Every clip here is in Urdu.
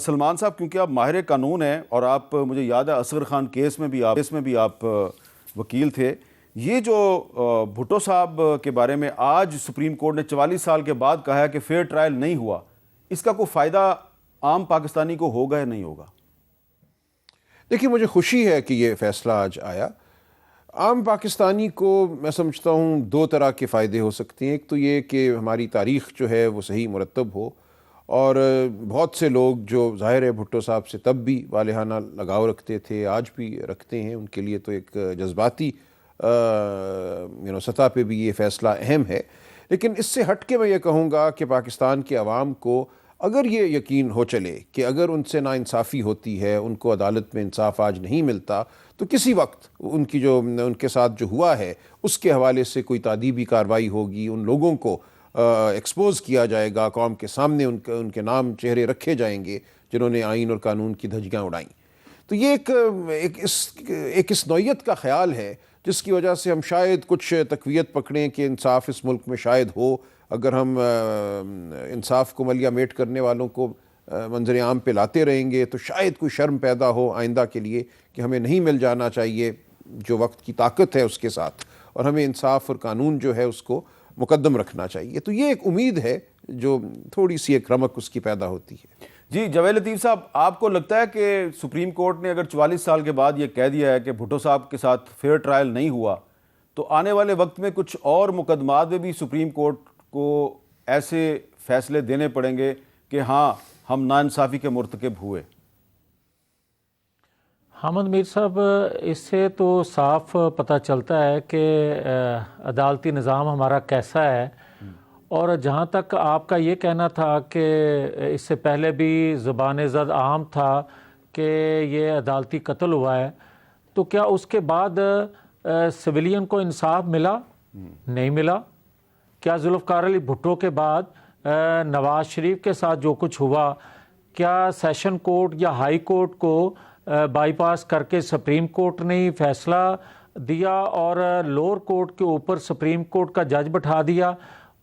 سلمان صاحب، کیونکہ آپ ماہر قانون ہیں اور آپ مجھے یاد ہے اصغر خان کیس میں بھی آپ وکیل تھے، یہ جو بھٹو صاحب کے بارے میں آج سپریم کورٹ نے 44 سال کے بعد کہا ہے کہ فیئر ٹرائل نہیں ہوا، اس کا کوئی فائدہ عام پاکستانی کو ہوگا یا نہیں ہوگا؟ دیکھیے، مجھے خوشی ہے کہ یہ فیصلہ آج آیا۔ عام پاکستانی کو میں سمجھتا ہوں دو طرح کے فائدے ہو سکتے ہیں۔ ایک تو یہ کہ ہماری تاریخ جو ہے وہ صحیح مرتب ہو، اور بہت سے لوگ جو ظاہر ہے بھٹو صاحب سے تب بھی والہانہ لگاؤ رکھتے تھے، آج بھی رکھتے ہیں، ان کے لیے تو ایک جذباتی سطح پہ بھی یہ فیصلہ اہم ہے۔ لیکن اس سے ہٹ کے میں یہ کہوں گا کہ پاکستان کے عوام کو اگر یہ یقین ہو چلے کہ اگر ان سے ناانصافی ہوتی ہے، ان کو عدالت میں انصاف آج نہیں ملتا، تو کسی وقت ان کے ساتھ جو ہوا ہے اس کے حوالے سے کوئی تادیبی کارروائی ہوگی، ان لوگوں کو ایکسپوز کیا جائے گا، قوم کے سامنے ان کے نام چہرے رکھے جائیں گے جنہوں نے آئین اور قانون کی دھجیاں اڑائیں۔ تو یہ ایک اس نوعیت کا خیال ہے جس کی وجہ سے ہم شاید کچھ تقویت پکڑیں کہ انصاف اس ملک میں شاید ہو۔ اگر ہم انصاف کو ملیہ میٹ کرنے والوں کو منظر عام پہ لاتے رہیں گے تو شاید کوئی شرم پیدا ہو آئندہ کے لیے کہ ہمیں نہیں مل جانا چاہیے جو وقت کی طاقت ہے اس کے ساتھ، اور ہمیں انصاف اور قانون جو ہے اس کو مقدم رکھنا چاہیے۔ تو یہ ایک امید ہے جو تھوڑی سی ایک رمق اس کی پیدا ہوتی ہے۔ جی جاوید لطیف صاحب، آپ کو لگتا ہے کہ سپریم کورٹ نے اگر 44 سال کے بعد یہ کہہ دیا ہے کہ بھٹو صاحب کے ساتھ فیئر ٹرائل نہیں ہوا، تو آنے والے وقت میں کچھ اور مقدمات میں بھی سپریم کورٹ کو ایسے فیصلے دینے پڑیں گے کہ ہاں ہم ناانصافی کے مرتکب ہوئے؟ حامد میر صاحب، اس سے تو صاف پتہ چلتا ہے کہ عدالتی نظام ہمارا کیسا ہے، اور جہاں تک آپ کا یہ کہنا تھا کہ اس سے پہلے بھی زبان زد عام تھا کہ یہ عدالتی قتل ہوا ہے، تو کیا اس کے بعد سویلین کو انصاف ملا؟ نہیں ملا۔ کیا ذوالفقار علی بھٹو کے بعد نواز شریف کے ساتھ جو کچھ ہوا، کیا سیشن کورٹ یا ہائی کورٹ کو بائی پاس کر کے سپریم کورٹ نے فیصلہ دیا اور لوور کورٹ کے اوپر سپریم کورٹ کا جج بٹھا دیا؟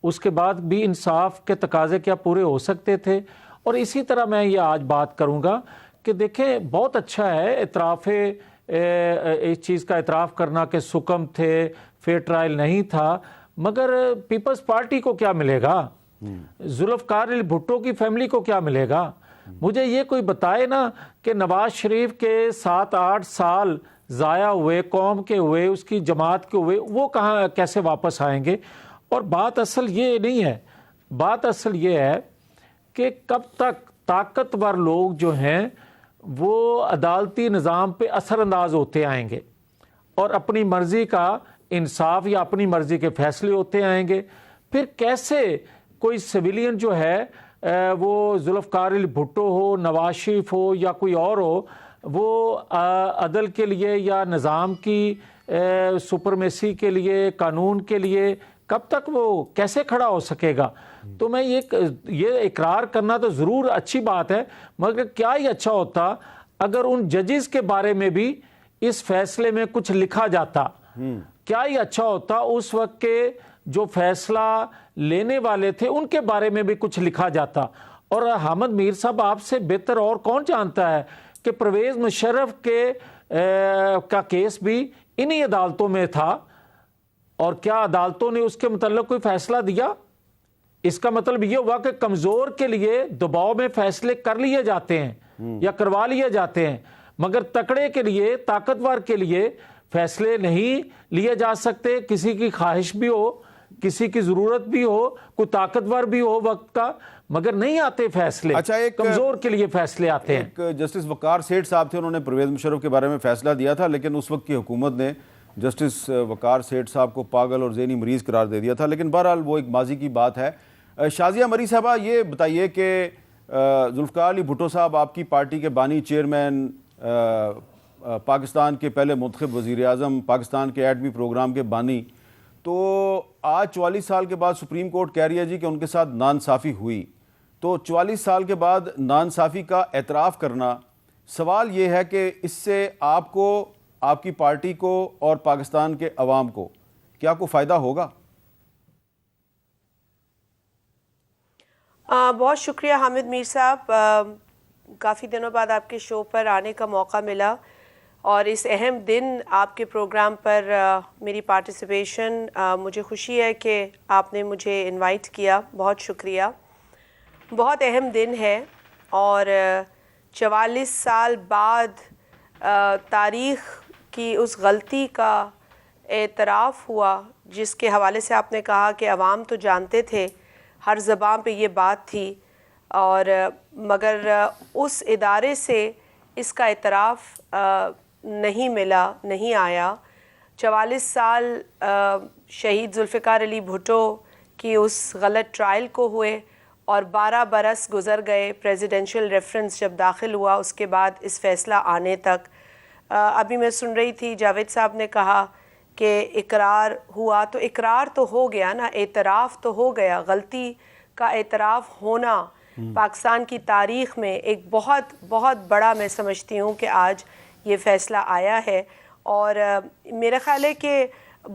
اس کے بعد بھی انصاف کے تقاضے کیا پورے ہو سکتے تھے؟ اور اسی طرح میں یہ آج بات کروں گا کہ دیکھیں، بہت اچھا ہے اعتراف اس چیز کا اعتراف کرنا کہ سکم تھے، فیئر ٹرائل نہیں تھا، مگر پیپلز پارٹی کو کیا ملے گا؟ ذوالفقار علی بھٹو کی فیملی کو کیا ملے گا؟ مجھے یہ کوئی بتائے نا کہ نواز شریف کے 7-8 سال ضائع ہوئے، قوم کے ہوئے، اس کی جماعت کے ہوئے، وہ کہاں کیسے واپس آئیں گے؟ اور بات اصل یہ نہیں ہے، بات اصل یہ ہے کہ کب تک طاقتور لوگ جو ہیں وہ عدالتی نظام پہ اثر انداز ہوتے آئیں گے اور اپنی مرضی کا انصاف یا اپنی مرضی کے فیصلے ہوتے آئیں گے؟ پھر کیسے کوئی سویلین جو ہے وہ ذوالفقار علی بھٹو ہو، نواز شریف ہو یا کوئی اور ہو، وہ عدل کے لیے یا نظام کی سپرمیسی کے لیے، قانون کے لیے کب تک وہ کیسے کھڑا ہو سکے گا؟ تو میں یہ اقرار کرنا تو ضرور اچھی بات ہے، مگر کیا ہی اچھا ہوتا اگر ان ججز کے بارے میں بھی اس فیصلے میں کچھ لکھا جاتا۔ کیا ہی اچھا ہوتا اس وقت کے جو فیصلہ لینے والے تھے ان کے بارے میں بھی کچھ لکھا جاتا۔ اور حامد میر صاحب، آپ سے بہتر اور کون جانتا ہے کہ پرویز مشرف کا کیس بھی انہی عدالتوں میں تھا، اور کیا عدالتوں نے اس کے متعلق کوئی فیصلہ دیا؟ اس کا مطلب یہ ہوا کہ کمزور کے لیے دباؤ میں فیصلے کر لیے جاتے ہیں یا کروا لیے جاتے ہیں، مگر تکڑے کے لیے، طاقتور کے لیے فیصلے نہیں لیے جا سکتے۔ کسی کی خواہش بھی ہو، کسی کی ضرورت بھی ہو، کوئی طاقتور بھی ہو وقت کا، مگر نہیں آتے فیصلے، کمزور کے لیے فیصلے آتے ہیں۔ ایک جسٹس وقار سیٹھ صاحب تھے، انہوں نے پرویز مشرف کے بارے میں فیصلہ دیا تھا، لیکن اس وقت کی حکومت نے جسٹس وقار سیٹھ صاحب کو پاگل اور ذہنی مریض قرار دے دیا تھا، لیکن بہرحال وہ ایک ماضی کی بات ہے۔ شازیہ مری صاحبہ، یہ بتائیے کہ ذوالفقار علی بھٹو صاحب آپ کی پارٹی کے بانی، چیئرمین، پاکستان کے پہلے منتخب وزیر اعظم، پاکستان کے ایٹمی پروگرام کے بانی، تو آج 44 سال کے بعد سپریم کورٹ کہہ رہی ہے جی کہ ان کے ساتھ ناانصافی ہوئی، تو 44 سال کے بعد ناانصافی کا اعتراف کرنا، سوال یہ ہے کہ اس سے آپ کو، آپ کی پارٹی کو اور پاکستان کے عوام کو کیا کوئی فائدہ ہوگا؟ بہت شکریہ حامد میر صاحب۔ کافی دنوں بعد آپ کے شو پر آنے کا موقع ملا اور اس اہم دن آپ کے پروگرام پر میری پارٹیسپیشن، مجھے خوشی ہے کہ آپ نے مجھے انوائٹ کیا، بہت شکریہ۔ بہت اہم دن ہے اور 44 سال بعد تاریخ کی اس غلطی کا اعتراف ہوا جس کے حوالے سے آپ نے کہا کہ عوام تو جانتے تھے، ہر زبان پہ یہ بات تھی، اور مگر اس ادارے سے اس کا اعتراف نہیں ملا، نہیں آیا۔ 44 سال شہید ذوالفقار علی بھٹو کی اس غلط ٹرائل کو ہوئے اور 12 برس گزر گئے پریزیڈنشل ریفرنس جب داخل ہوا اس کے بعد اس فیصلہ آنے تک۔ ابھی میں سن رہی تھی جاوید صاحب نے کہا کہ اقرار ہوا، تو اقرار تو ہو گیا نا، اعتراف تو ہو گیا۔ غلطی کا اعتراف ہونا پاکستان کی تاریخ میں ایک بہت بہت بڑا، میں سمجھتی ہوں کہ آج یہ فیصلہ آیا ہے۔ اور میرا خیال ہے کہ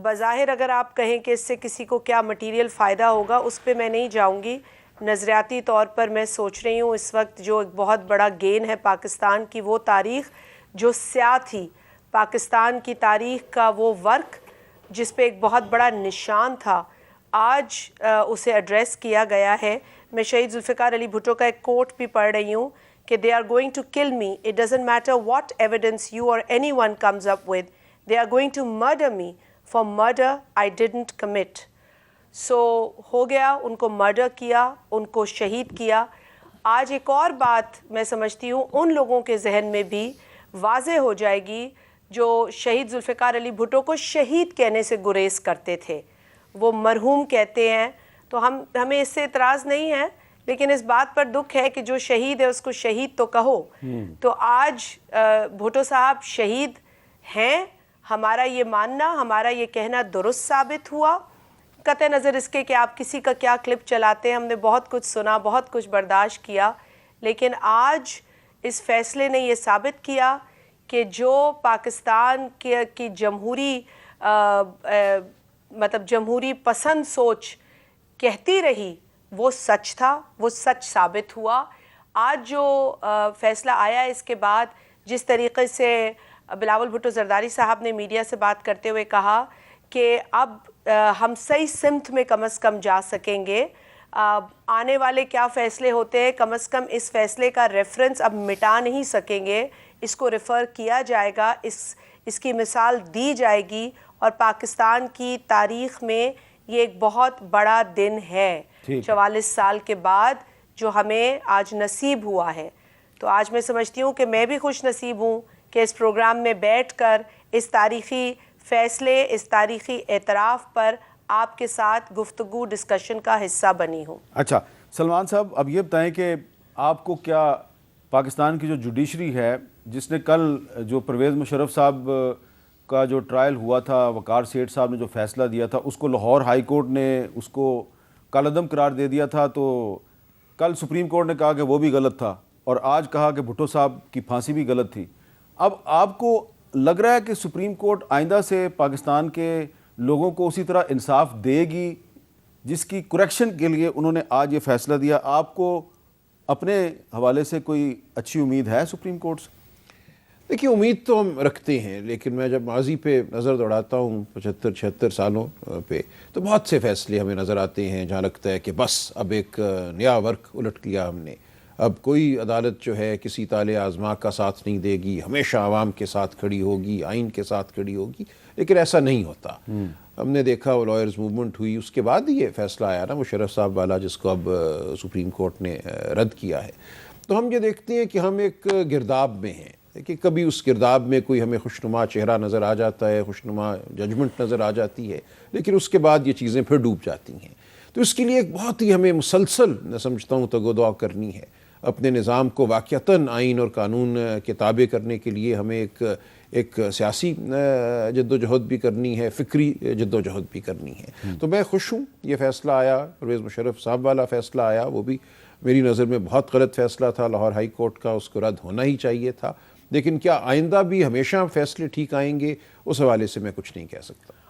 بظاہر اگر آپ کہیں کہ اس سے کسی کو کیا مٹیریل فائدہ ہوگا، اس پہ میں نہیں جاؤں گی۔ نظریاتی طور پر میں سوچ رہی ہوں اس وقت جو ایک بہت بڑا گین ہے پاکستان کی، وہ تاریخ جو سیاہ تھی، پاکستان کی تاریخ کا وہ ورق جس پہ ایک بہت بڑا نشان تھا، آج اسے ایڈریس کیا گیا ہے۔ میں شہید ذوالفقار علی بھٹو کا ایک کوٹ بھی پڑھ رہی ہوں کہ they are going to kill me, it doesn't matter what evidence you or anyone comes up with, they are going to murder me for murder I didn't commit۔ سو ہو گیا، ان کو مرڈر کیا، ان کو شہید کیا۔ آج ایک اور بات میں سمجھتی ہوں ان لوگوں کے ذہن میں بھی واضح ہو جائے گی جو شہید ذوالفقار علی بھٹو کو شہید کہنے سے گریز کرتے تھے، وہ مرحوم کہتے ہیں۔ تو ہمیں اس سے اعتراض نہیں ہے، لیکن اس بات پر دکھ ہے کہ جو شہید ہے اس کو شہید تو کہو۔ تو آج بھٹو صاحب شہید ہیں، ہمارا یہ ماننا، ہمارا یہ کہنا درست ثابت ہوا، قطع نظر اس کے کہ آپ کسی کا کیا کلپ چلاتے ہیں۔ ہم نے بہت کچھ سنا، بہت کچھ برداشت کیا، لیکن آج اس فیصلے نے یہ ثابت کیا کہ جو پاکستان کی جمہوری جمہوری پسند سوچ کہتی رہی وہ سچ تھا، وہ سچ ثابت ہوا۔ آج جو فیصلہ آیا اس کے بعد جس طریقے سے بلاول بھٹو زرداری صاحب نے میڈیا سے بات کرتے ہوئے کہا کہ اب ہم صحیح سمت میں کم از کم جا سکیں گے، آنے والے کیا فیصلے ہوتے ہیں کم از کم اس فیصلے کا ریفرنس اب مٹا نہیں سکیں گے، اس کو ریفر کیا جائے گا، اس کی مثال دی جائے گی، اور پاکستان کی تاریخ میں یہ ایک بہت بڑا دن ہے 44 سال کے بعد جو ہمیں آج نصیب ہوا ہے۔ تو آج میں سمجھتی ہوں کہ میں بھی خوش نصیب ہوں کہ اس پروگرام میں بیٹھ کر اس تاریخی فیصلے، اس تاریخی اعتراف پر آپ کے ساتھ گفتگو، ڈسکشن کا حصہ بنی ہوں۔ اچھا سلمان صاحب، اب یہ بتائیں کہ آپ کو کیا پاکستان کی جو جوڈیشری ہے، جس نے کل جو پرویز مشرف صاحب کا جو ٹرائل ہوا تھا، وقار سیٹھ صاحب نے جو فیصلہ دیا تھا، اس کو لاہور ہائی کورٹ نے اس کو کالعدم قرار دے دیا تھا، تو کل سپریم کورٹ نے کہا کہ وہ بھی غلط تھا، اور آج کہا کہ بھٹو صاحب کی پھانسی بھی غلط تھی۔ اب آپ کو لگ رہا ہے کہ سپریم کورٹ آئندہ سے پاکستان کے لوگوں کو اسی طرح انصاف دے گی جس کی کریکشن کے لیے انہوں نے آج یہ فیصلہ دیا؟ آپ کو اپنے حوالے سے کوئی اچھی امید ہے سپریم کورٹ سے؟ دیکھیے، امید تو ہم رکھتے ہیں، لیکن میں جب ماضی پہ نظر دوڑاتا ہوں 75-76 سالوں پہ، تو بہت سے فیصلے ہمیں نظر آتے ہیں جہاں لگتا ہے کہ بس اب ایک نیا ورق الٹ لیا ہم نے، اب کوئی عدالت جو ہے کسی طالع آزما کا ساتھ نہیں دے گی، ہمیشہ عوام کے ساتھ کھڑی ہوگی، آئین کے ساتھ کھڑی ہوگی، لیکن ایسا نہیں ہوتا۔ ہم نے دیکھا وہ لائرز موومنٹ ہوئی، اس کے بعد یہ فیصلہ آیا نا مشرف صاحب والا، جس کو اب سپریم کورٹ نے رد کیا ہے۔ تو ہم یہ دیکھتے ہیں کہ ہم ایک گرداب میں ہیں، کہ کبھی اس گرداب میں کوئی ہمیں خوشنما چہرہ نظر آ جاتا ہے، خوشنما ججمنٹ نظر آ جاتی ہے، لیکن اس کے بعد یہ چیزیں پھر ڈوب جاتی ہیں۔ تو اس کے لیے ایک بہت ہی ہمیں مسلسل، میں سمجھتا ہوں، تگ و دو کرنی ہے۔ اپنے نظام کو واقعتاً آئین اور قانون کے تابع کرنے کے لیے ہمیں ایک سیاسی جد و جہد بھی کرنی ہے، فکری جد و جہد بھی کرنی ہے۔ تو میں خوش ہوں یہ فیصلہ آیا، پرویز مشرف صاحب والا فیصلہ آیا، وہ بھی میری نظر میں بہت غلط فیصلہ تھا لاہور ہائی کورٹ کا، اس کو رد ہونا ہی چاہیے تھا، لیکن کیا آئندہ بھی ہمیشہ فیصلے ٹھیک آئیں گے، اس حوالے سے میں کچھ نہیں کہہ سکتا۔